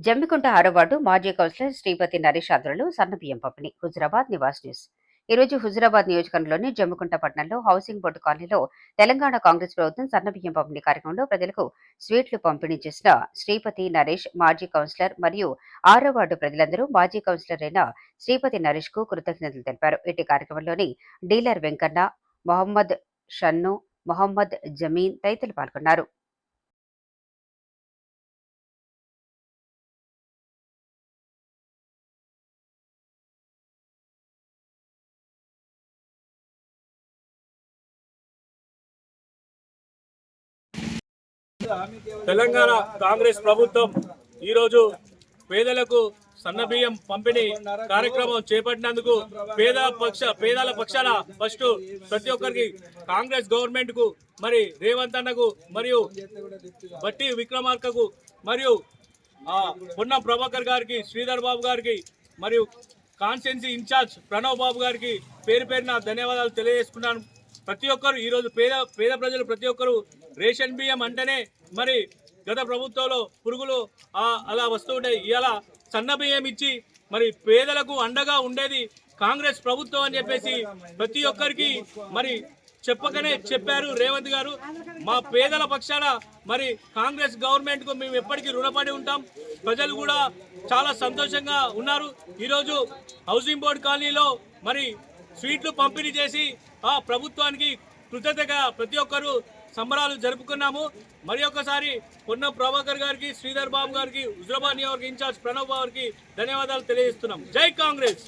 జమ్మికుంట ఆరో వార్డు మాజీ కౌన్సిలర్ శ్రీపతి నరేష్ ఆధ్వర్యంలో సన్నబియ్యం పంపిణీ. హుజురాబాద్ నివాస్ న్యూస్. ఈ రోజు హుజురాబాద్ నియోజకవర్గంలోని జమ్మికుంట పట్టణంలో హౌసింగ్ బోర్డు కాలనీలో తెలంగాణ కాంగ్రెస్ ప్రభుత్వం సన్నబియ్యం పంపిణీ కార్యక్రమంలో ప్రజలకు స్వీట్లు పంపిణీ చేసిన శ్రీపతి నరేష్ మాజీ కౌన్సిలర్ మరియు ఆరో వార్డు ప్రజలందరూ మాజీ కౌన్సిలర్ అయిన శ్రీపతి నరేష్ కు కృతజ్ఞతలు తెలిపారు. ఇటు కార్యక్రమంలోని డీలర్ వెంకన్న, మొహమ్మద్ షన్ను, మొహమ్మద్ జమీన్ తదితరులు పాల్గొన్నారు. తెలంగాణ కాంగ్రెస్ ప్రభుత్వం ఈరోజు పేదలకు సన్నబియ్యం పంపిణీ కార్యక్రమం చేపట్టినందుకు పేదల పక్షాన ఫస్ట్ ప్రతి ఒక్కరికి కాంగ్రెస్ గవర్నమెంట్ కు, మరి రేవంత్ అన్నకు, మరియు బట్టి విక్రమార్కకు, మరియు పొన్నం ప్రభాకర్ గారికి, శ్రీధర్ బాబు గారికి, మరియు కాన్స్టిట్యున్సీ ఇన్ఛార్జ్ ప్రణవ్ బాబు గారికి పేరు పేరున ధన్యవాదాలు తెలియజేసుకున్నాను. ప్రతి ఒక్కరు ఈరోజు పేద ప్రజలు ప్రతి ఒక్కరు రేషన్ బియ్యం అంటేనే మరి గత ప్రభుత్వంలో పురుగులు అలా వస్తుంటే ఇలా సన్న బియ్యం ఇచ్చి మరి పేదలకు అండగా ఉండేది కాంగ్రెస్ ప్రభుత్వం అని చెప్పేసి ప్రతి ఒక్కరికి మరి చెప్పకనే చెప్పారు రేవంత్ గారు. మా పేదల పక్షాన మరి కాంగ్రెస్ గవర్నమెంట్ కు మేము ఎప్పటికీ రుణపడి ఉంటాం. ప్రజలు కూడా చాలా సంతోషంగా ఉన్నారు. ఈరోజు హౌసింగ్ బోర్డు కాలనీలో మరి స్వీట్లు పంపిణీ చేసి ఆ ప్రభుత్వానికి కృతజ్ఞతగా ప్రతి ఒక్కరూ సంబరాలు జరుపుకున్నాము. మరి ఒకసారి పొన్నం ప్రభాకర్ గారికి, శ్రీధర్ బాబు గారికి, హుజురాబాద్ నియోజకవర్గ ఇన్ఛార్జ్ ప్రణవ్ బాబు గారికి ధన్యవాదాలు తెలియజేస్తున్నాం. జై కాంగ్రెస్.